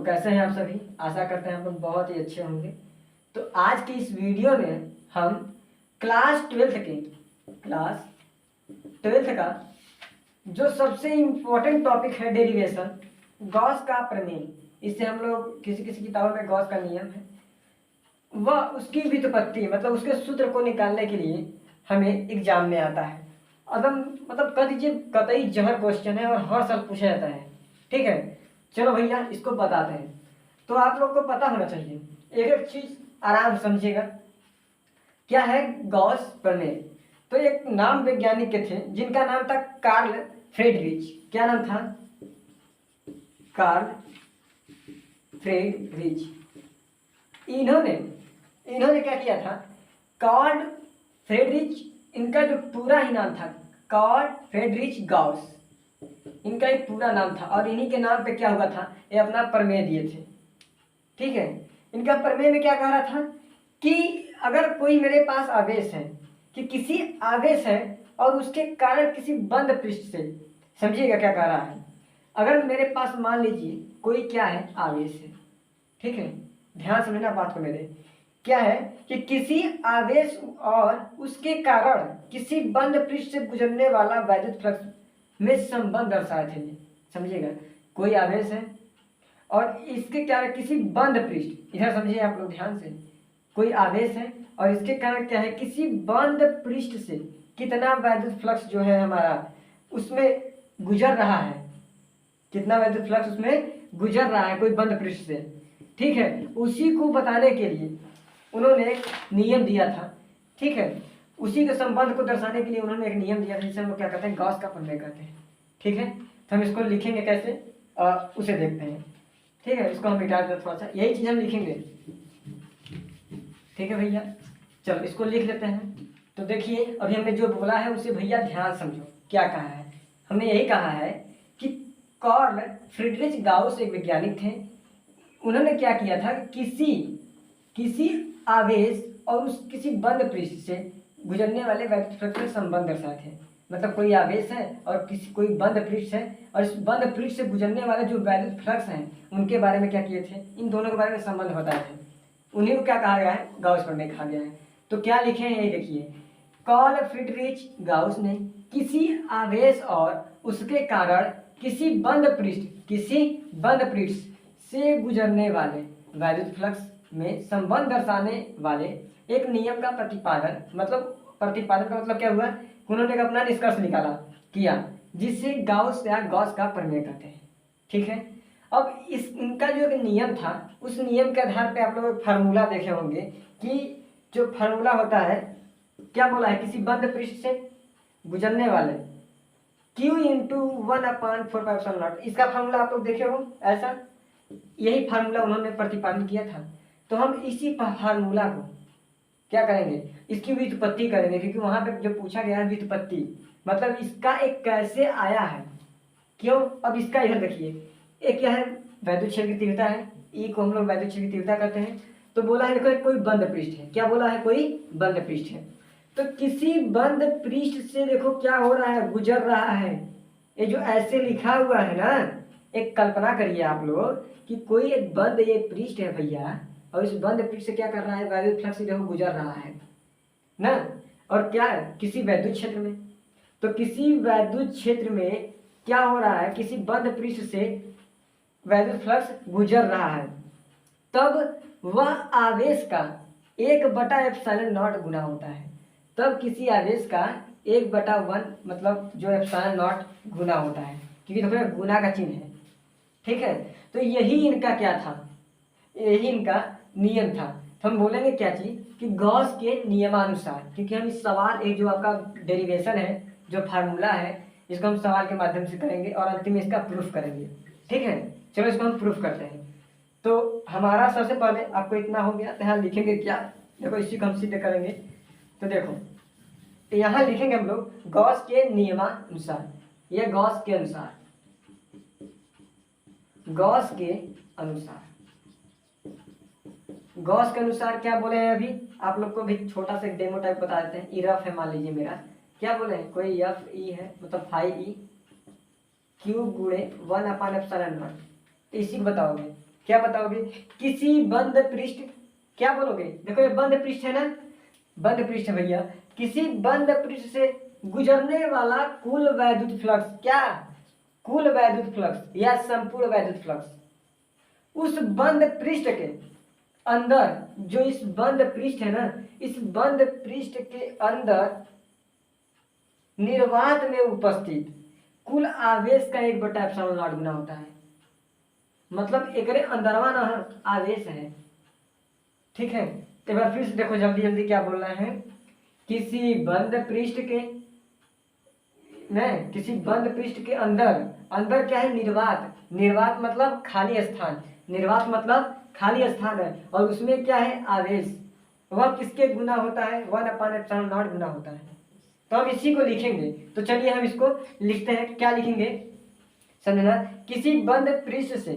कैसे हैं आप सभी? आशा करते हैं आप लोग बहुत ही अच्छे होंगे। तो आज की इस वीडियो में हम क्लास ट्वेल्थ का जो सबसे इम्पोर्टेंट टॉपिक है डेरिवेशन, गॉस का प्रमेय। इससे हम लोग किसी किसी किताबों में गॉस का नियम है, वह उसकी व्युत्पत्ति मतलब उसके सूत्र को निकालने के लिए हमें एग्जाम में आता है। एकदम मतलब कह दीजिए कतई जहर क्वेश्चन है और हर साल पूछा जाता है। ठीक है, चलो भैया इसको बताते हैं। तो आप लोग को पता होना चाहिए, एक एक चीज आराम समझिएगा। क्या है गॉस प्रमेय? तो एक नाम वैज्ञानिक के थे जिनका नाम था कार्ल फ्रेडरिच। क्या नाम था? Karl Friedrich. इन्होंने क्या किया था? कार्ल फ्रेडरिच, इनका जो पूरा ही नाम था कार्ल फ्रेडरिच गाउस, इनका एक पूरा नाम था और इन्हीं के नाम पे क्या हुआ था, ये अपना प्रमेय दिए थे। ठीक है, इनका प्रमेय में क्या कह रहा था कि अगर कोई मेरे पास आवेश है, कि किसी आवेश है और उसके कारण किसी बंद पृष्ठ से, समझिएगा क्या कह रहा है। अगर मेरे पास मान लीजिए कोई क्या है, आवेश है। ठीक है, ध्यान समझना बात को मेरे। क्या है कि किसी आवेश और उसके कारण किसी बंद पृष्ठ से गुजरने वाला वैद्युत फ्लक्स में संबंध दर्शाए थे। समझिएगा, कोई आवेश है और इसके कारण किसी बंद पृष्ठ, इधर समझिए आप लोग ध्यान से, कोई आवेश है और इसके कारण क्या है, किसी बंद पृष्ठ से कितना वैद्युत फ्लक्स जो है हमारा उसमें गुजर रहा है, कितना वैद्युत फ्लक्स उसमें गुजर रहा है कोई बंद पृष्ठ से। ठीक है, उसी को बताने के लिए उन्होंने एक नियम दिया था। ठीक है, उसी के संबंध को दर्शाने के लिए उन्होंने एक नियम दिया था जिसे हम लोग क्या कहते हैं, गॉस का प्रमेय कहते हैं। ठीक है, तो हम इसको लिखेंगे कैसे, उसे देखते हैं। ठीक है, इसको हम मिटा देते थोड़ा सा, यही चीज हम लिखेंगे। ठीक है भैया, चलो इसको लिख लेते हैं। तो देखिए अभी हमने जो बोला है उसे भैया ध्यान समझो। क्या कहा है? हमने यही कहा है कि कार्ल फ्रीडरिच गाउस एक वैज्ञानिक थे। उन्होंने क्या किया था, किसी आवेश और उस किसी बंद पृष्ठ से गुजरने वाले वैद्युत फ्लक्स में संबंध दर्शाए थे। मतलब कोई आवेश है और कोई बंद पृष्ठ है और इस बंद पृष्ठ से गुजरने वाले जो वैद्युत फ्लक्स हैं उनके बारे में क्या किए थे, इन दोनों के बारे में संबंध बताए थे। उन्हीं को क्या कहा गया है, गॉस प्रमेय कहा गया है। तो क्या लिखे हैं, यही देखिए, कार्ल फ्रीडरिच गाउस ने किसी आवेश और उसके कारण किसी बंद पृष्ठ से गुजरने वाले वैद्युत फ्लक्स में संबंध दर्शाने वाले एक नियम का प्रतिपादन का मतलब क्या हुआ, उन्होंने एक अपना निष्कर्ष निकाला किया जिससे गॉस का प्रमेय कहते हैं। ठीक है, अब इनका जो एक नियम था उस नियम के आधार पे आप लोग फार्मूला देखे होंगे कि जो फार्मूला होता है, क्या बोला है, किसी बंद पृष्ठ से गुजरने वाले Q इंटू 1/4π0। इसका फार्मूला आप लोग देखे हो, ऐसा यही फार्मूला उन्होंने प्रतिपादन किया था। तो हम इसी फार्मूला को क्या करेंगे, इसकी व्युत्पत्ति करेंगे, क्योंकि वहां पे जो पूछा गया है व्युत्पत्ति मतलब इसका एक कैसे आया है, क्यों। अब इसका इधर देखिए, एक क्या है, वैद्युत क्षेत्र की तीव्रता है, ई को हम लोग वैद्युत क्षेत्र की तीव्रता कहते हैं। तो बोला है देखो कोई बंद पृष्ठ है, क्या बोला है, कोई बंद पृष्ठ है। तो किसी बंद पृष्ठ से देखो क्या हो रहा है, गुजर रहा है। ये जो ऐसे लिखा हुआ है ना, एक कल्पना करिए आप लोग कि कोई एक बंद ये पृष्ठ है भैया और इस बंद पृष्ठ से क्या कर रहा है, वैद्युत फ्लक्स देखो गुजर रहा है ना, और क्या है, किसी वैद्युत क्षेत्र में। तो किसी वैद्युत क्षेत्र में क्या हो रहा है, किसी बंद पृष्ठ से वैद्युत फ्लक्स गुजर रहा है, तब वह आवेश का 1/ε0 गुना होता है। तब किसी आवेश का 1/1 मतलब जो ε0 गुना होता है, क्योंकि देखो गुना का चिन्ह है। ठीक है, तो यही इनका क्या था, यही इनका नियम था। तो हम बोलेंगे क्या चीज कि गॉस के नियमानुसार, क्योंकि हम इस सवाल, एक जो आपका डेरिवेशन है, जो फार्मूला है, इसको हम सवाल के माध्यम से करेंगे और अंतिम में इसका प्रूफ करेंगे। ठीक है, चलो इसको हम प्रूफ करते हैं। तो हमारा सबसे पहले आपको इतना हो गया, तो यहाँ लिखेंगे क्या, देखो इसी को हम सिद्ध करेंगे। तो देखो यहाँ लिखेंगे हम लोग गॉस के नियमानुसार, यह गॉस के अनुसार गॉस के अनुसार क्या बोले हैं, अभी आप लोग को भी छोटा सा डेमो टाइप बता देते हैं। ई रफ है मान लीजिए मेरा, क्या बोले हैं, कोई एफ ई है मतलब 5E Q गुणे 1/ε0, इसी को बताओगे। क्या बताओगे? किसी बंद पृष्ठ, क्या बोलोगे? देखो ये बंद पृष्ठ है ना, बंद पृष्ठ है भैया। किसी बंद पृष्ठ से गुजरने वाला कुल वैद्युत फ्लक्स, क्या? कुल वैद्युत फ्लक्स या संपूर्ण वैद्युत फ्लक्स उस बंद पृष्ठ के अंदर, जो इस बंद पृष्ठ है ना, इस बंद पृष्ठ के अंदर निर्वात में उपस्थित कुल आवेश का 1/ε0 गुना होता है। मतलब एकरे अंदरवा ना आवेश है। ठीक है, एक बार फिर से देखो जल्दी जल्दी क्या बोल रहे हैं। किसी बंद पृष्ठ के नहीं, किसी बंद पृष्ठ के अंदर, अंदर क्या है? निर्वात। निर्वात मतलब खाली स्थान, निर्वात मतलब खाली स्थान है, और उसमें क्या है? आवेश। वह किसके गुना होता है? 1/ε0 गुना होता है। तो हम इसी को लिखेंगे। तो चलिए हम इसको लिखते हैं। क्या लिखेंगे समझना? किसी बंद पृष्ठ से,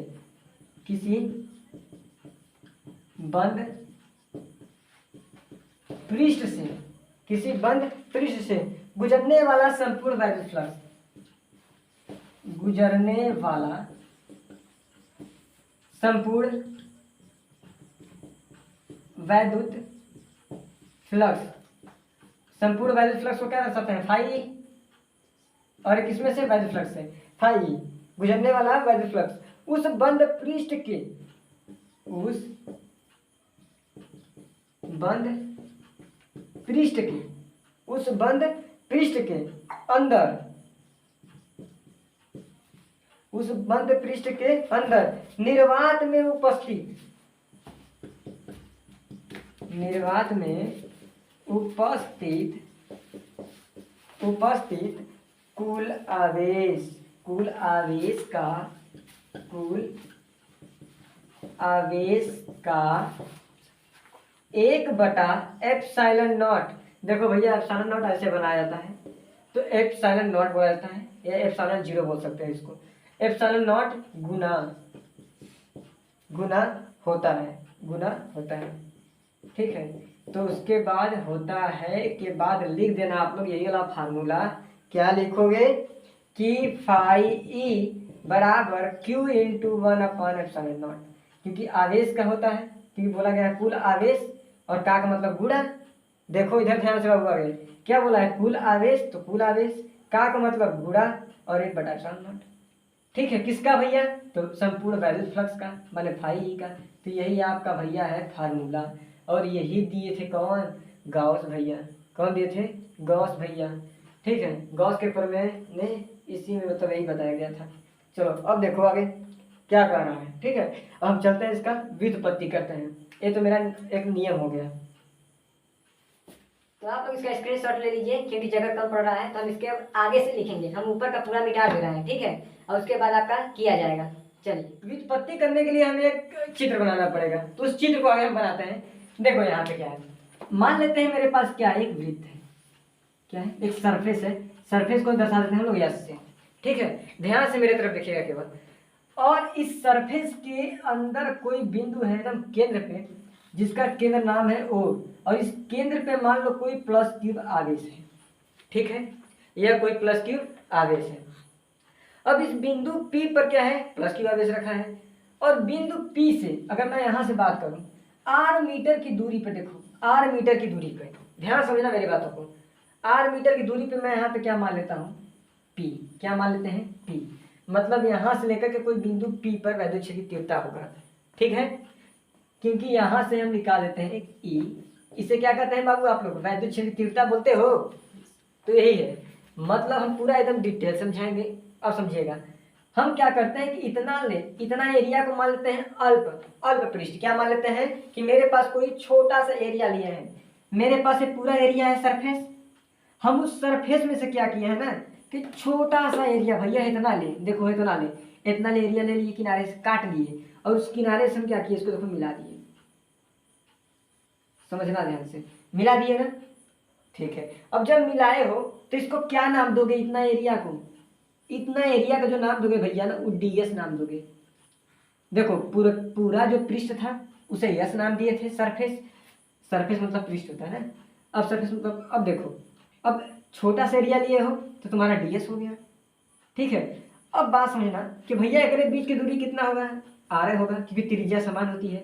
किसी बंद पृष्ठ से, किसी बंद पृष्ठ से गुजरने वाला संपूर्ण वैद्युत फ्लक्स, गुजरने वाला संपूर्ण वैद्युत फ्लक्स, संपूर्ण वैद्युत फ्लक्स को क्या रख सकते हैं? फाई, और किसमें से? वैद्युत फ्लक्स से फाई। गुजरने वाला वैद्युत फ्लक्स उस बंद पृष्ठ के, उस बंद पृष्ठ के, उस बंद पृष्ठ के अंदर, उस बंद पृष्ठ के अंदर निर्वात में उपस्थित, निर्वात में उपस्थित कुल आवेश, कुल आवेश का, कुल आवेश का 1/ε0। देखो भैया ε0 ऐसे बनाया जाता है, तो ε0 बोला जाता है, या ε0 बोल सकते हैं इसको। ε0 गुना, गुना होता है, गुना होता है। ठीक है, तो उसके बाद होता है के बाद लिख देना आप लोग यही वाला फार्मूला। क्या लिखोगे? कि फाई ई बराबर Q इंटू 1/ε0, क्योंकि आवेश का होता है, क्योंकि बोला गया है कुल आवेश, और का मतलब गुणा। देखो इधर ध्यान से बाबू, आगे क्या बोला है? कुल आवेश, तो कुल आवेश, का मतलब गुणा, और 1/ε0। ठीक है, किसका भैया? तो संपूर्ण वैद्युत फ्लक्स का, माने फाई ई का। तो यही आपका भैया है फार्मूला, और यही दिए थे कौन? गॉस भैया। कौन दिए थे? गॉस भैया। ठीक है, गॉस के प्रमेय ने इसी में मतलब यही बताया गया था। चलो अब देखो आगे क्या करना है। ठीक है, अब हम चलते हैं, इसका व्युत्पत्ति करते हैं। ये तो मेरा एक नियम हो गया। तो आप लोग इसका स्क्रीनशॉट ले लीजिए, क्योंकि जगह कम पड़ रहा है, तो हम इसके आगे से लिखेंगे। हम ऊपर का पूरा मिटा दे रहे हैं, ठीक है, और उसके बाद आपका किया जाएगा। चलिए, व्युत्पत्ति करने के लिए हमें एक चित्र बनाना पड़ेगा, तो उस चित्र को आगे हम बनाते हैं। देखो यहाँ पे क्या है, मान लेते हैं मेरे पास क्या है? एक वृत्त है। क्या है? एक सरफेस है। सरफेस को दर्शा देते हैं हम लोग यस से। ठीक है, ध्यान से मेरे तरफ देखिएगा केवल। और इस सरफेस के अंदर कोई बिंदु है एकदम केंद्र पे, जिसका केंद्र नाम है O, और इस केंद्र पे मान लो कोई प्लस क्यूब आवेश है। ठीक है, यह कोई प्लस क्यूब आवेश है। अब इस बिंदु P पर क्या है? प्लस क्यूब आवेश रखा है। और बिंदु P से अगर मैं यहाँ से बात करूँ, r मीटर की दूरी पर, देखो r मीटर की दूरी पर, ध्यान समझना मेरी बातों को। r मीटर की दूरी पे मैं यहाँ पे क्या मान लेता हूँ? P। क्या मान लेते हैं? P। मतलब यहाँ से लेकर के कोई बिंदु P पर वैद्युत क्षेत्र की तीव्रता होगा। ठीक है, क्योंकि यहाँ से हम निकाल देते हैं एक E। इसे क्या कहते हैं बाबू आप लोग? वैद्युत क्षेत्र की तीव्रता बोलते हो। तो यही है, मतलब हम पूरा एकदम डिटेल समझाएंगे। अब समझिएगा, हम क्या करते हैं कि इतना एरिया को मान लेते हैं अल्प पृष्ठ। क्या मान लेते हैं? कि मेरे पास कोई छोटा सा एरिया लिया है, मेरे पास एक पूरा एरिया है सरफेस। हम उस सरफेस में से क्या किया है ना, कि छोटा सा एरिया भैया इतना ले, देखो इतना ले एरिया ले लिए, किनारे से काट लिए, और उस किनारे से हम क्या किए? इसको देखो मिला दिए। समझना ध्यान से, मिला दिए ना। ठीक है, अब जब मिलाए हो तो इसको क्या नाम दोगे? इतना एरिया को, इतना एरिया का जो नाम दोगे भैया ना, वो ds नाम दोगे। देखो पूरा जो पृष्ठ था उसे यस नाम दिए थे। सरफेस मतलब पृष्ठ होता है ना। अब सरफेस मतलब, अब देखो, अब छोटा सा एरिया लिए हो तो तुम्हारा ds हो गया। ठीक है, अब बात समझना कि भैया एकरे बीच की दूरी कितना होगा? आर होगा क्योंकि त्रिज्या समान होती है।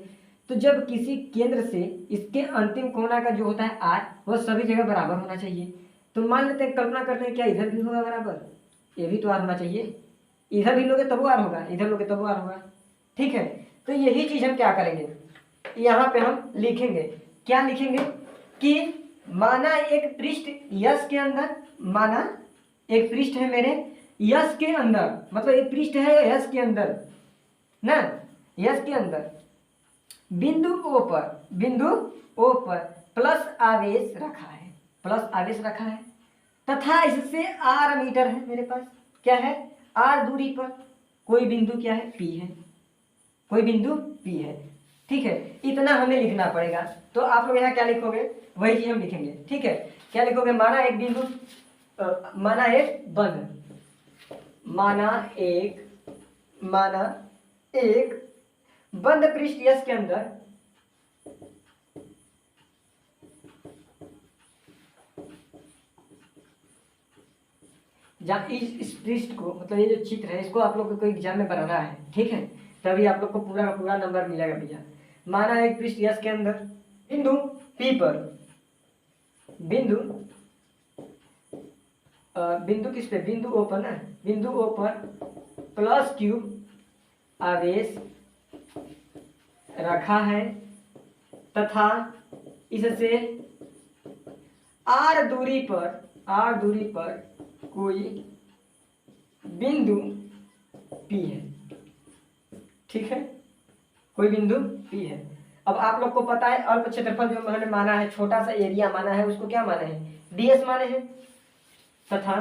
तो जब किसी केंद्र से इसके अंतिम कोना का जो होता है आर वह सभी जगह बराबर होना चाहिए। तो मान लेते हैं, कल्पना करते हैं क्या इधर भी होगा बराबर, ये भी तो आर होना चाहिए, इधर भी लोगे तब वो आर होगा, इधर लोगे तब वो आर होगा। ठीक है, तो यही चीज हम क्या करेंगे, यहाँ पे हम लिखेंगे, क्या लिखेंगे कि माना एक पृष्ठ यस के अंदर, माना एक पृष्ठ है मेरे यस के अंदर, मतलब एक पृष्ठ है यस के अंदर ना, यस के अंदर बिंदु ओ पर प्लस आवेश रखा है, प्लस आवेश रखा है, तथा इससे आर मीटर है मेरे पास, क्या है आर दूरी पर कोई बिंदु क्या है पी है, कोई बिंदु पी है। ठीक है, इतना हमें लिखना पड़ेगा। तो आप लोग यहाँ क्या लिखोगे, वही चीज हम लिखेंगे। ठीक है, क्या लिखोगे, माना एक बिंदु, माना एक बंद, माना एक बंद पृष्ठ यस के अंदर जहाँ इस पृष्ठ को, मतलब ये जो चित्र है इसको आप लोग को एग्जाम में बनाना है। ठीक है, तभी आप लोग को पूरा का पूरा नंबर मिलेगा भैया। माना एक पृष्ठ यस के अंदर बिंदु पी पर, बिंदु किस पे, बिंदु ओ पर ना, बिंदु ओ पर प्लस क्यूब आवेश रखा है तथा इससे आर दूरी पर कोई बिंदु पी है। ठीक है, कोई बिंदु पी है। अब आप लोग को पता है अल्प क्षेत्रफल जो हमने माना है, छोटा सा एरिया माना है, उसको क्या माना है, डीएस माने हैं, तथा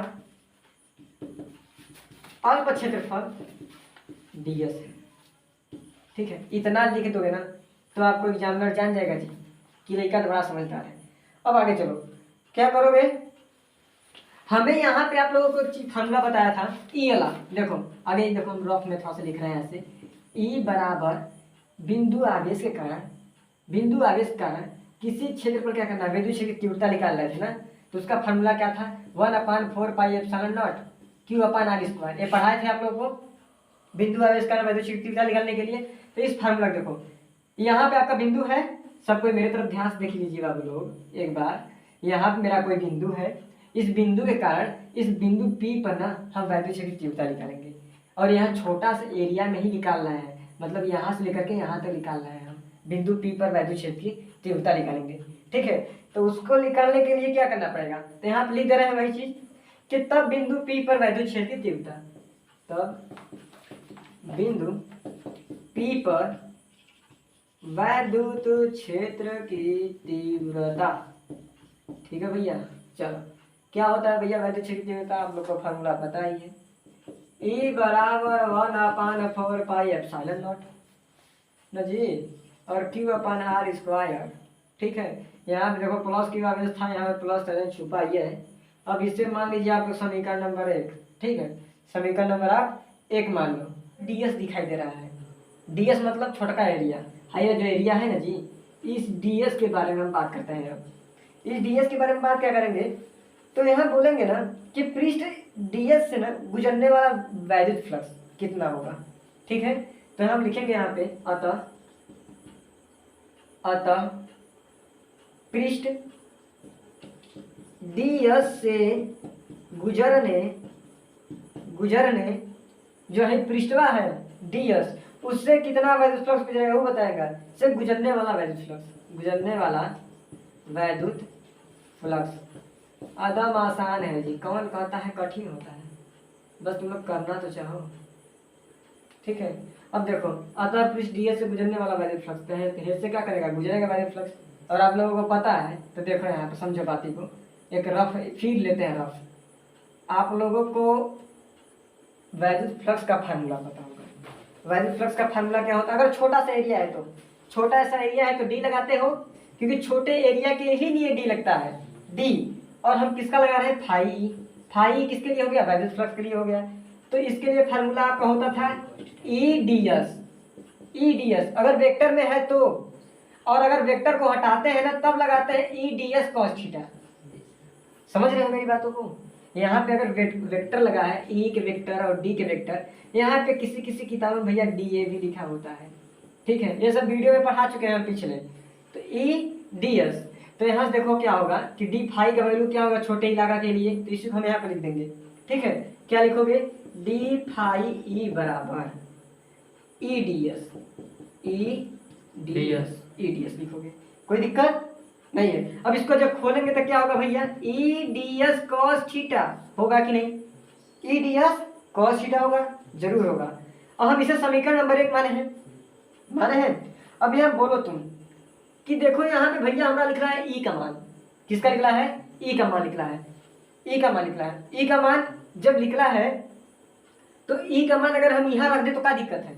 अल्प क्षेत्रफल डीएस है। ठीक है, इतना लिख दोगे ना तो आपको एग्जामिनर जान जाएगा जी कि लड़का तो बड़ा समझदार है। अब आगे चलो, क्या करोगे, हमें यहाँ पे आप लोगों को एक फॉर्मूला बताया था ई वाला, देखो आगे देखो हम रफ में थोड़ा सा लिख रहे हैं ऐसे, ई बराबर बिंदु आवेश के कारण किसी क्षेत्र पर क्या करना, विद्युत क्षेत्र की तीव्रता निकाल रहे थे ना, तो उसका फॉर्मूला क्या था, 1/4πε0 Q/r²। ये पढ़ाए थे आप लोगों को, बिंदु आवेश कारण विद्युत क्षेत्र की तीव्रता निकालने के लिए। तो इस फॉर्मूला देखो, यहाँ पे आपका बिंदु है, सब कोई मेरे तरफ ध्यान से देख लीजिए बाबू लोग एक बार, यहाँ पे मेरा कोई बिंदु है, इस बिंदु के कारण इस बिंदु P पर ना हम विद्युत क्षेत्र की तीव्रता निकालेंगे, और यहाँ छोटा सा एरिया में ही निकालना है, मतलब यहाँ से लेकर के यहाँ तक निकालना है, हम बिंदु P पर विद्युत क्षेत्र की तीव्रता निकालेंगे। ठीक है, तो उसको निकालने के लिए क्या करना पड़ेगा, तो यहाँ पे लिख दे रहे हैं वही चीज कि तब बिंदु P पर विद्युत क्षेत्र की तीव्रता, तब बिंदु P पर विद्युत क्षेत्र की तीव्रता। ठीक है भैया, चलो क्या होता है भैया विद्युत क्षेत्र की तीव्रता, आप लोग को फॉर्मूला पता ही है, E बराबर 1/4πε0 ना जी, और Q/r²। ठीक है, यहाँ पे देखो प्लस की आवेश था, यहाँ पे प्लस का छुपा ही है। अब इससे मान लीजिए आप समीकरण नंबर 1, ठीक है, समीकरण नंबर आप 1 मान लो, डीएस दिखाई दे रहा है, डीएस मतलब छोटा एरिया, हाई जो एरिया है ना जी, इस डीएस के बारे में हम बात करते हैं। अब इस डीएस के बारे में बात क्या करेंगे, तो यहाँ बोलेंगे ना कि पृष्ठ डीएस से ना गुजरने वाला वैद्युत फ्लक्स कितना होगा। ठीक है, तो हम लिखेंगे यहाँ पे अतः पृष्ठ डीएस से गुजरने जो है पृष्ठवा है डीएस, उससे कितना वैद्युत फ्लक्स गुजरेगा वो बताएगा, से गुजरने वाला वैद्युत फ्लक्स। आदम आसान है जी, कौन कहता है कठिन होता है, बस तुम लोग करना तो चाहो। ठीक है, अब देखो अतः पृष्ठ डीएस से गुजरने वाला वैद्युत फ्लक्स, तो से क्या करेगा, गुजरेगा वैद्युत फ्लक्स, और आप लोगों को पता है, तो देखो यहाँ पे समझो बाती को, एक रफ फिर लेते हैं रफ। आप लोगों को वैद्युत फ्लक्स का फार्मूला पता होगा, वैद्युत फ्लक्स का फार्मूला क्या होता है, अगर छोटा सा एरिया है तो, छोटा ऐसा एरिया है तो डी लगाते हो, क्योंकि छोटे एरिया के ही लिए डी लगता है, डी, और हम किसका लगा रहे हैं, फाई किसके लिए हो गया, वैद्युत फ्लक्स के लिए हो गया। तो इसके लिए फार्मूला आपका होता था ई डी एस, अगर वेक्टर में है तो, और अगर वेक्टर को हटाते हैं ना तब लगाते हैं E D S cos theta. समझ रहे हो मेरी बातों को, यहाँ पे अगर वेक्टर लगा है, ई के वेक्टर और डी के वेक्टर, यहाँ पे किसी किसी किताब में भैया डी ए भी लिखा होता है, ठीक है, ये सब वीडियो में पढ़ा चुके हैं हम पिछले। तो ई डी एस, तो यहाँ से देखो क्या होगा कि डी फाई का वैल्यू क्या होगा छोटे इलाका के लिए, तो इसी को हम यहाँ पे लिख देंगे, ठीक है। क्या लिखोगे, डी फाई ई बराबर E D S, E D S लिखोगे, कोई दिक्कत नहीं है। अब इसको जब खोलेंगे तो क्या होगा भैया, E D S cos theta होगा कि नहीं, E D S cos theta होगा, जरूर होगा। अब हम इसे समीकरण नंबर 1 माने हैं। अब यहाँ बोलो तुम कि देखो यहाँ पे भैया हमारा लिख रहा है ई का मान, किसका लिख रहा है, ई का मान लिख रहा है, ई का मान लिख रहा है। ई का मान जब लिख रहा है तो ई का मान अगर हम यहाँ रख दे तो क्या दिक्कत है,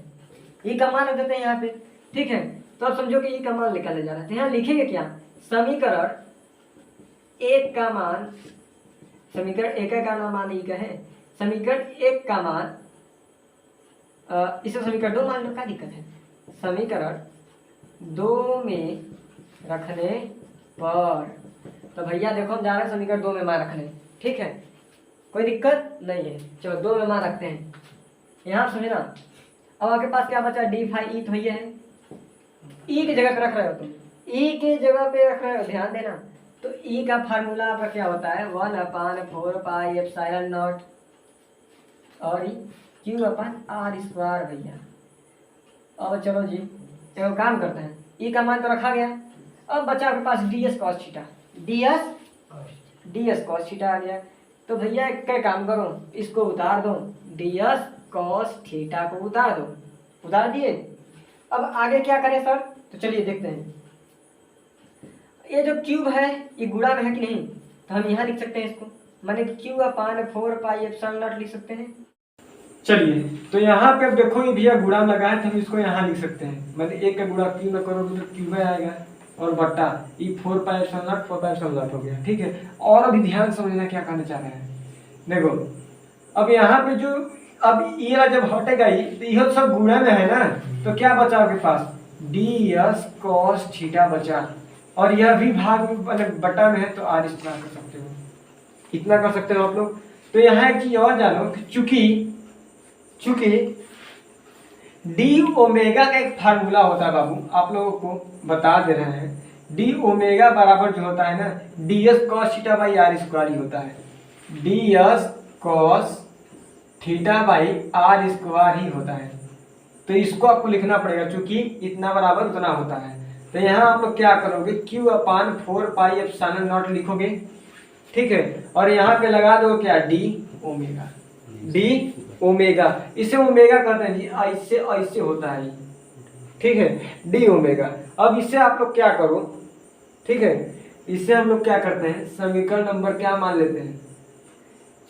ई का मान रख देते हैं यहाँ पे, ठीक है। तो अब समझो कि ई का मान निकालने जा रहा है, तो यहाँ लिखेंगे क्या, समीकरण 1 का मान, समीकरण 1 का मान ई का है, समीकरण 1 का मान, इसे समीकरण 2 मान लो, क्या दिक्कत है, समीकरण 2 में रखने पर, तो भैया देखो हम जा रहे हैं समीकरण 2 में मान रखने, ठीक है, कोई दिक्कत नहीं है। चलो 2 में मान रखते हैं, यहाँ समझना। अब आपके पास क्या बचा, डी फाई ई तो भैया है, ई की जगह पे रख रहे हो तुम, ई की जगह पे रख रहे हो, ध्यान देना। तो ई का फार्मूला आपका क्या होता है, 1/4 पाई एप्सिलॉन नॉट और क्यू अपन आर स्क्वायर भैया। अब चलो जी एक काम करते हैं, ई का मान तो रखा गया, अब बचा आपके पास D S cos theta, D S cos theta आ गया। तो भैया क्या काम करो, इसको उतार दो, डी एस कॉस थीटा को उतार दो, उतार दिए। अब आगे क्या करें सर, तो चलिए देखते हैं। ये जो क्यूब है ये गुणा में है कि नहीं, तो हम यहाँ लिख सकते हैं इसको, माने Q/4 पाई एप्सिलॉन नॉट लिख सकते हैं। चलिए तो यहाँ पे अब देखो ये भैया गुणा में लगा है, तो हम इसको यहाँ लिख सकते हैं, मतलब 1 का गुणा क्यू में करोगे तो क्यू में आएगा, और बट्टा ई 4 pi epsilon not 4 pi epsilon not हो गया, ठीक है। और अभी ध्यान समझना क्या कहना चाह रहे हैं, देखो अब यहाँ पे जो अब ये वाला जब हटेगा ही तो यह सब गुणा में है ना, तो क्या बचा आपके पास, डी एस कॉस थीटा बचा, और यह भी भाग मतलब बटा में है तो आर स्क्वायर कर सकते हो, इतना कर सकते हो आप लोग। तो यहाँ एक चीज और जानो, चूंकि डी ओमेगा का एक फार्मूला होता है बाबू, आप लोगों को बता दे रहे हैं, डी ओमेगा बराबर जो होता है ना D S cos theta by R square ही होता है, D S cos theta by R square ही होता है। तो इसको आपको लिखना पड़ेगा, चूंकि इतना बराबर उतना होता है। तो यहाँ आप लोग क्या करोगे, Q/4 पाई एप्सिलॉन नॉट लिखोगे, ठीक है, और यहाँ पे लगा दो क्या, डी ओमेगा, इसे ओमेगा कहते हैं जी, ऐसे ऐसे होता है, ठीक है, डी ओमेगा। अब इससे आप लोग क्या करो, ठीक है, इससे हम लोग क्या करते हैं, समीकरण नंबर क्या मान लेते हैं,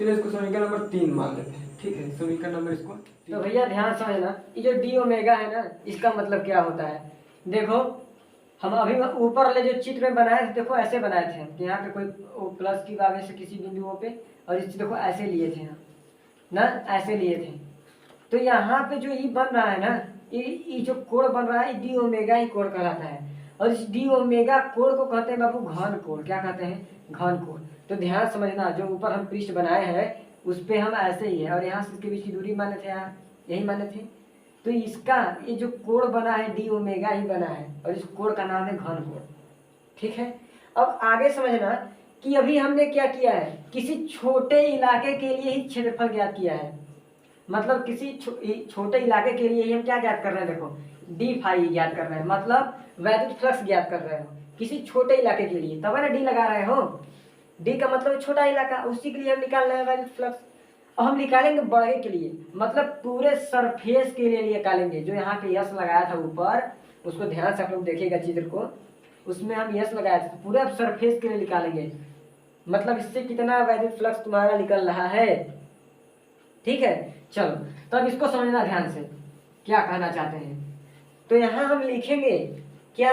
चलो इसको समीकरण नंबर 3 मान लेते हैं, ठीक है, समीकरण नंबर इसको। तो भैया ध्यान समझना, ये जो डी ओमेगा है ना, इसका मतलब क्या होता है, देखो हम अभी ऊपर वाले जो चित्र में बनाए थे, देखो ऐसे बनाए थे कि यहाँ पे कोई प्लस की आगे से किसी बिंदुओं पे, और इस देखो ऐसे लिए थे हम ना, ऐसे लिए थे। तो यहाँ पे जो ई बन रहा है ना, ये जो कोण बन रहा है डी ओमेगा ही कोण कहलाता है, और इस डी ओमेगा कोण को कहते हैं बाबू घन कोण, क्या कहते हैं, घन कोण। तो ध्यान समझना, जो ऊपर हम पृष्ठ बनाए हैं उस पर हम ऐसे ही है, और यहाँ से इसके बीच की दूरी माने थे, यहाँ यही माने थे। तो इसका ये जो कोण बना है डी ओमेगा ही बना है, और इस कोण का नाम है घन कोण, ठीक है। अब आगे समझना कि अभी हमने क्या किया है, किसी छोटे इलाके के लिए ही क्षेत्रफल ज्ञात किया है, मतलब किसी छोटे इलाके के लिए ही हम क्या ज्ञात कर रहे हैं, देखो डी फाई ज्ञात कर रहे हैं, मतलब वैद्युत फ्लक्स ज्ञात कर रहे हो किसी छोटे इलाके के लिए, तब है ना डी लगा रहे हो, डी का मतलब छोटा इलाका, उसी के लिए हम निकाल रहे हैं वैद्युत फ्लक्स। अब हम निकालेंगे बड़े के लिए, मतलब पूरे सरफेस के लिए निकालेंगे, जो यहाँ पे यस लगाया था ऊपर, उसको ध्यान से आप लोग देखिएगा चित्र को, उसमें हम यस लगाया था, पूरे अब सरफेस के लिए निकालेंगे, मतलब इससे कितना वैद्युत फ्लक्स तुम्हारा निकल रहा है, ठीक है। चलो तो अब इसको समझना ध्यान से, क्या कहना चाहते हैं। तो यहाँ हम लिखेंगे क्या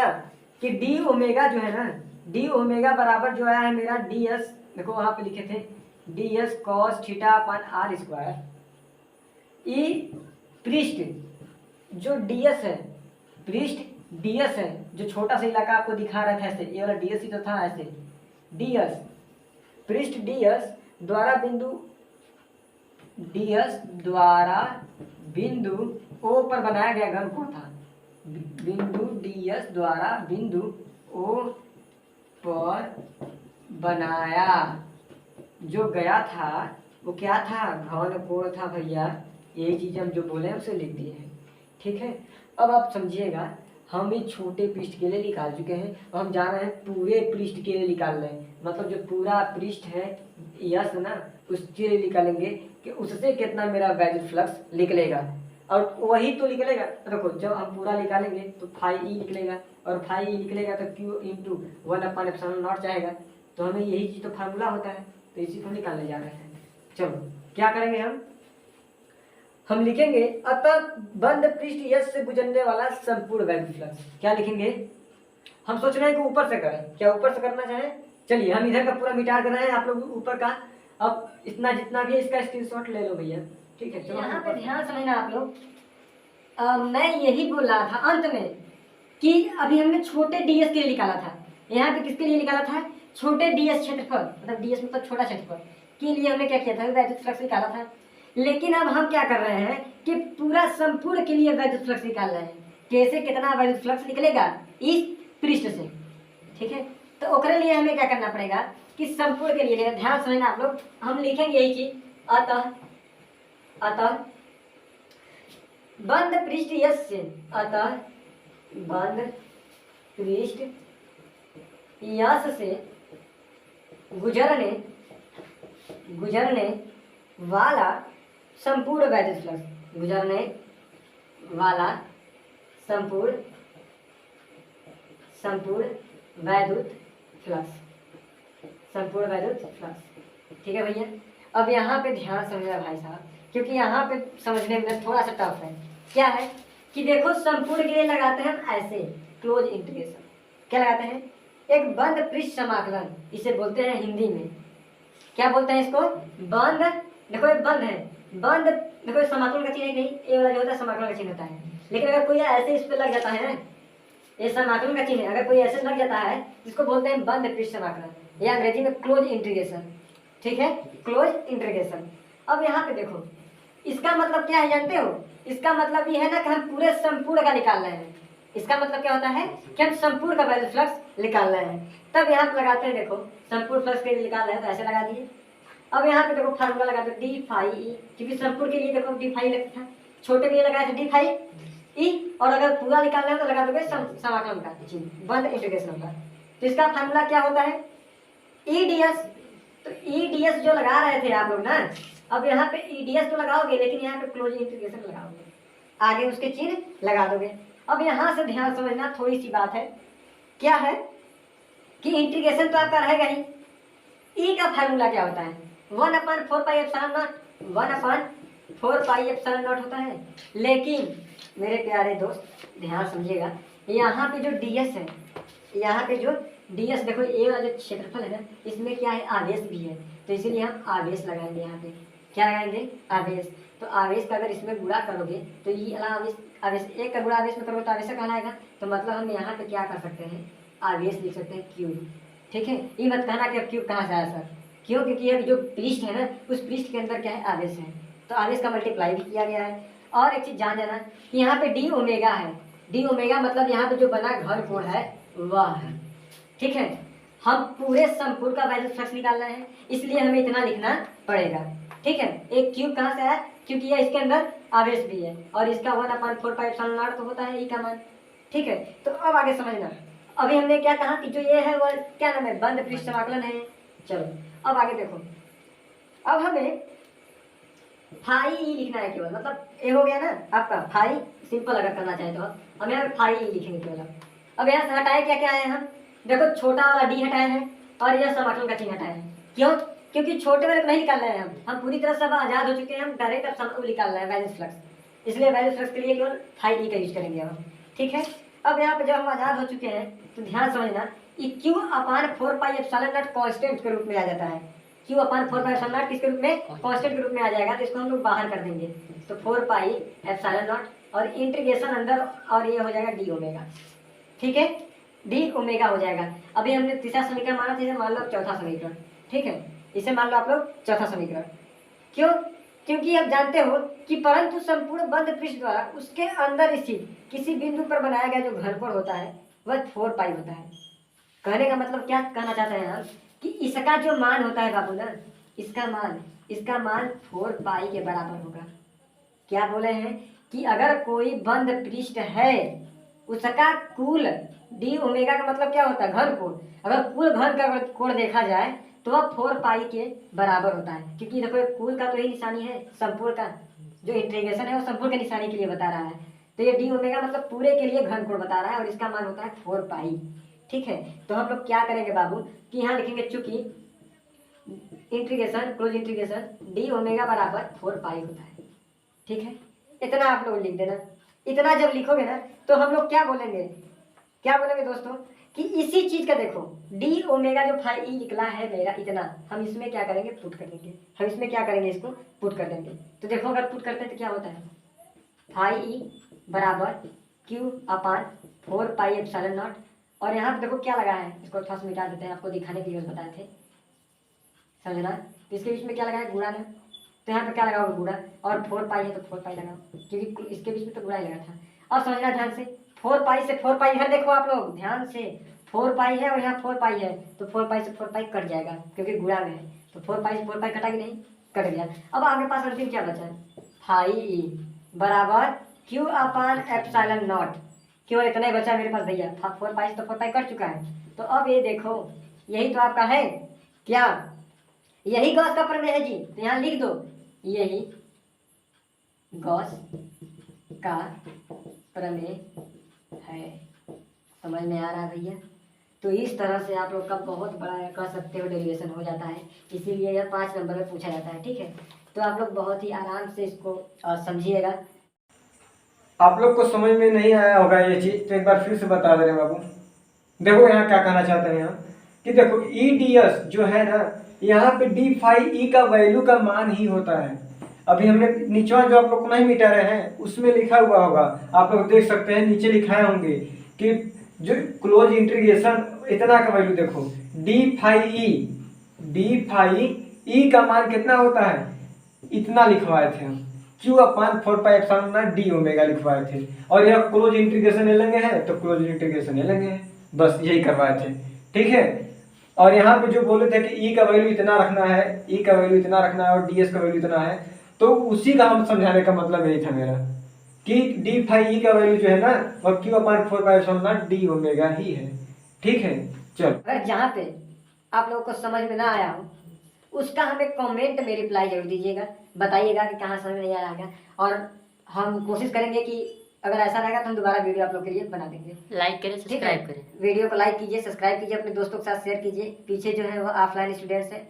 कि डी ओमेगा जो है ना, डी ओमेगा बराबर जो आया है मेरा डी एस, देखो वहाँ पे लिखे थे D S cos theta upon R square, ई पृष्ठ जो डी एस है, पृष्ठ डी एस है, जो छोटा सा इलाका आपको दिखा रहा था ऐसे, ये वाला डी एस ही तो था ऐसे, डी एस पृष्ठ डी एस द्वारा बिंदु डीएस द्वारा बिंदु ओ पर बनाया गया घन कोण था। बिंदु डीएस द्वारा बिंदु ओ पर बनाया जो गया था वो क्या था, घन कोण था भैया। यही चीज हम जो बोले हैं उसे लिख दिए हैं। ठीक है, अब आप समझिएगा, हम इस छोटे पृष्ठ के लिए निकाल चुके हैं और हम जा रहे हैं पूरे पृष्ठ के लिए निकाल रहे हैं, मतलब जो पूरा पृष्ठ है यस ना, उसके लिए निकालेंगे कि उससे कितना मेरा वैद्युत फ्लक्स निकलेगा। और वही तो निकलेगा, देखो जब हम पूरा निकालेंगे तो फाई ई निकलेगा, और फाई ई निकलेगा तो क्यू इंटू 1/ε0 जाएगा। तो हमें यही चीज तो फार्मूला होता है, तो इसी को निकालने जा रहे हैं। चलो क्या करेंगे हम लिखेंगे अतः बंद पृष्ठ यस से गुजरने वाला संपूर्ण वैद्युत फ्लक्स। क्या लिखेंगे, हम सोच रहे हैं कि ऊपर से करें, क्या ऊपर से करना चाहें? चलिए हम इधर का पूरा मिटा कर रहे हैं, आप लोग ऊपर का अब इतना जितना भी इसका स्क्रीनशॉट ले लो भैया। ठीक है, चलो यहाँ पे ध्यान समझना आप लोग। मैं यही बोल रहा था अंत में कि अभी हमने छोटे डीएस के लिए निकाला था, यहाँ पे किसके लिए निकाला था, छोटे डीएस क्षेत्रफल, मतलब डीएस मतलब छोटा क्षेत्रफल के लिए हमने क्या किया था, वैद्युत फ्लक्स निकाला था। लेकिन अब हम क्या कर रहे हैं कि पूरा संपूर्ण के लिए वैद्युत फ्लक्स निकाल रहे हैं। कैसे, कितना वैद्युत फ्लक्स निकलेगा इस पृष्ठ से। ठीक है, तो उसके लिए हमें क्या करना पड़ेगा कि संपूर्ण के लिए, ध्यान समझना आप लोग, हम लिखेंगे यही चीज अतः बंद पृष्ठ यस से, अतः बंद पृष्ठ यस से गुजरने वाला संपूर्ण वैद्युत फ्लक्स, गुजरने वाला संपूर्ण वैद्युत फ्लक्स, संपूर्ण वैद्युत फ्लक्स। ठीक है भैया, अब यहाँ पे ध्यान समझना भाई साहब, क्योंकि यहाँ पे समझने में थोड़ा सा टफ है। क्या है कि देखो संपूर्ण के लिए लगाते हैं हम ऐसे क्लोज इंटीग्रेशन, क्या लगाते हैं, एक बंद पृष्ठ समाकलन, इसे बोलते हैं हिंदी में, क्या बोलते हैं इसको, बंद। देखो एक बंद है, बंद, देखो समाकलन का चिन्ह नहीं, ये वाला जो होता है समाकलन का चिन्ह होता है। लेकिन अगर कोई ऐसे इस पे लग जाता है, ये समाकलन का चिन्ह है, अगर कोई ऐसे लग जाता है जिसको बोलते हैं बंद पृष्ठ समाकलन, या अंग्रेजी में क्लोज इंटीग्रेशन। ठीक है, क्लोज इंटीग्रेशन। अब यहाँ पे देखो इसका मतलब क्या है जानते हो, इसका मतलब ये है ना कि हम पूरे संपूर्ण का निकाल रहे हैं। इसका मतलब क्या होता है कि हम संपूर्ण का वैल्यू फ्लक्स निकाल रहे हैं। तब यहाँ पे लगाते हैं, देखो संपूर्ण फ्लक्स के लिए निकाल रहे हैं तो ऐसे लगा दिए। अब यहाँ पे देखो फार्मूला लगाते हैं डी फाई ई, क्योंकि संपूर्ण के लिए देखो डी फाई लगता था, छोटे के लिए लगाया था डी फाई ई, और अगर पूरा निकालना है तो लगा दोगे समाकलन का चिन्ह, बंद इंटीग्रेशन का। तो इसका फार्मूला क्या होता है, ई डी एस। तो ई डी एस जो लगा रहे थे आप लोग ना, अब यहाँ पे ई डी एस तो लगाओगे, लेकिन यहाँ पे क्लोज इंटीग्रेशन लगाओगे, आगे उसके चिन्ह लगा दोगे। अब यहाँ से ध्यान समझना, थोड़ी सी बात है, क्या है कि इंटीग्रेशन तो आपका रहेगा ही। ई का फार्मूला क्या होता है, 1/4πε0, 1/4πε0 होता है। लेकिन मेरे प्यारे दोस्त ध्यान समझिएगा, यहाँ पे जो डीएस है, यहाँ पे जो डीएस देखो, ये वाला जो क्षेत्रफल है ना, इसमें क्या है, आवेश भी है, तो इसीलिए हम आवेश लगाएंगे। यहाँ पे क्या लगाएंगे, आवेश। तो आवेश का अगर इसमें गुणा करोगे तो ये आवेश, आवेश एक का गुणा आवेश में करोगे तो आवेश कहलाएगा। तो मतलब हम यहाँ पे क्या कर सकते हैं, आवेश लिख सकते हैं क्यू। ठीक है, ये मत कहना कि अब क्यू कहाँ से आया सर, क्यों, क्योंकि ये जो पृष्ठ है ना, उस पृष्ठ के अंदर क्या है, आवेश है, तो आवेश का मल्टीप्लाई भी किया गया है। और एक चीज जान लेना कि यहाँ पे डी ओमेगा है, डी ओमेगा मतलब यहाँ पे जो बना घन कोण है वह है। ठीक है, हम पूरे संपूर्ण का वैल्यू फ्लक्स निकाल रहे हैं, इसलिए हमें इतना लिखना पड़ेगा। ठीक है, एक क्यूब कहाँ से आया, क्योंकि ये इसके अंदर आवेश भी है, और इसका 1/4πε0 तो होता है ई का मान। ठीक है, तो अब आगे समझना, अभी हमने क्या कहा कि जो ये है वो क्या नाम है, बंद पृष्ठ समाकलन है। चलो अब आगे देखो, अब हमें फाई ई लिखना है केवल, मतलब ये हो गया ना आपका फाई, सिंपल अगर करना चाहे तो हम यहाँ पे फाई ई लिखेंगे केवल। अब यहाँ से हटाए क्या क्या है, हम देखो छोटा वाला डी हटाए हैं और यह समाकलन का चिन्ह हटाए हैं। क्यों, क्योंकि छोटे वाले को नहीं निकाल रहे हैं हम पूरी तरह से आजाद हो चुके हैं, हम डायरेक्ट अब निकाल रहे हैं वैल्यूज फ्लक्स, इसलिए वैल्यूज फ्लक्स के लिए केवल फाई ई का यूज करेंगे हम। ठीक है, अब यहाँ पे जब हम आजाद हो चुके हैं तो ध्यान समझना, Q/4πε0 कांस्टेंट के रूप में आ जाता है। Q/4πε0 किसके रूप में, कांस्टेंट के रूप में आ जाएगा, तो इसको हम लोग बाहर कर देंगे, तो 4πε0 और इंटीग्रेशन अंदर, और ये हो जाएगा डी ओमेगा। ठीक है, डी ओमेगा हो जाएगा। अभी हमने तीसरा समीकरण माना था, मान लो चौथा समीकरण। ठीक है, इसे मान लो आप लोग चौथा समीकरण। क्यों? क्योंकि आप जानते हो कि परंतु संपूर्ण बंद पृष्ठ द्वारा उसके अंदर स्थित किसी बिंदु पर बनाया गया जो घनकोण होता है वह 4 पाई होता है। कहने का मतलब क्या कहना चाहते हैं हम कि इसका जो मान होता है बाबू ना, इसका मान 4 पाई के बराबर होगा। क्या बोले हैं कि अगर कोई बंद पृष्ठ है उसका कुल डी ओमेगा का मतलब क्या होता है? घन कोण। अगर कुल घन का कोण देखा जाए तो वह 4 पाई के बराबर होता है, क्योंकि देखो कुल का तो यही निशानी है, संपूर्ण का जो इंटीग्रेशन है वो संपूर्ण के निशानी के लिए बता रहा है। तो ये डी ओमेगा मतलब पूरे के लिए घन कोण बता रहा है और इसका मान होता है 4 पाई। ठीक है, तो हम लोग क्या करेंगे बाबू कि यहाँ लिखेंगे चूंकि integration close integration D omega बराबर 4 पाई होता है। ठीक है, इतना आप लोग लिख देना। इतना जब लिखोगे ना तो हम लोग क्या बोलेंगे दोस्तों कि इसी चीज का देखो डी ओमेगा जो फाई ई निकला है मेरा इतना, हम इसमें क्या करेंगे पुट कर देंगे, इसको पुट कर देंगे। तो देखो अगर पुट करते हैं तो क्या होता है, फाई ई बराबर Q upon 4 pi epsilon not. और यहाँ पे देखो क्या लगा है, इसको थोड़ा सा मिटा देते हैं, आपको दिखाने के लिए बताए थे, समझना। तो इसके बीच में क्या लगा है, गुणा ना, तो यहाँ पे क्या लगा होगा गुणा, और 4 पाई है तो 4 पाई लगाओ, क्योंकि इसके बीच में तो गुणा ही लगा था। और समझना ध्यान से, 4 पाई से 4 पाई, इधर देखो आप लोग ध्यान से, 4 पाई है और यहाँ 4 पाई है, तो 4 पाई से 4 पाई कट जाएगा क्योंकि गुणा में है, तो 4 पाई से 4 पाई कटा कि नहीं, कट गया। अब आपके पास अंतिम क्या बचा है, फाई ई बराबर क्यू अपान एप्सिलॉन नॉट, क्यों इतना ही बचा मेरे पास भैया, 4 पाई से तो 4 पाई कट चुका है। तो अब ये देखो यही तो आपका है क्या, यही गॉस का प्रमेय है जी, तो यहाँ लिख दो यही गॉस का प्रमेय है। समझ में आ रहा है भैया? तो इस तरह से आप लोग का बहुत बड़ा कह सकते हो डेरिवेशन हो जाता है, इसीलिए यह 5 नंबर में पूछा जाता है। ठीक है, तो आप लोग बहुत ही आराम से इसको समझिएगा। आप लोग को समझ में नहीं आया होगा ये चीज, तो एक बार फिर से बता दे रहे बाबू। देखो यहाँ क्या कहना चाहते हैं यहाँ कि देखो ई डी एस जो है ना, यहाँ पे डी फाई ई का वैल्यू का मान ही होता है। अभी हमने नीचे जो आप लोग को नहीं मिटा रहे हैं उसमें लिखा हुआ होगा, आप लोग देख सकते हैं नीचे लिखाए होंगे कि जो क्लोज इंटीग्रेशन इतना का वैल्यू देखो डी फाई ई का मान कितना होता है, इतना लिखवाए थे हम, Q upon 4 pi epsilon naught D omega लिखवाए थे। और यह क्लोज इंटीग्रेशन ले लेंगे है तो क्लोज इंटीग्रेशन ले लेंगे, बस यही करवाए थे। ठीक है, और यहाँ पे जो बोले थे कि ई का वैल्यू इतना रखना है, ई का वैल्यू इतना रखना है और डी एस का वैल्यू इतना है, तो उसी का हम समझाने का मतलब यही था मेरा कि डी फाई ई का वैल्यू जो है ना वह Q upon 4 pi epsilon naught D omega ही है। ठीक है, चलो अगर जहाँ पे आप लोगों को समझ में ना आया हो उसका हमें कमेंट में रिप्लाई जरूर दीजिएगा, बताइएगा कि कहाँ समझ में नहीं आया है, और हम कोशिश करेंगे कि अगर ऐसा रहेगा तो हम दोबारा वीडियो आप लोग के लिए बना देंगे। लाइक करें, सब्सक्राइब करें। वीडियो को लाइक कीजिए, सब्सक्राइब कीजिए, अपने दोस्तों के साथ शेयर कीजिए। पीछे जो है वो ऑफलाइन स्टूडेंट्स है,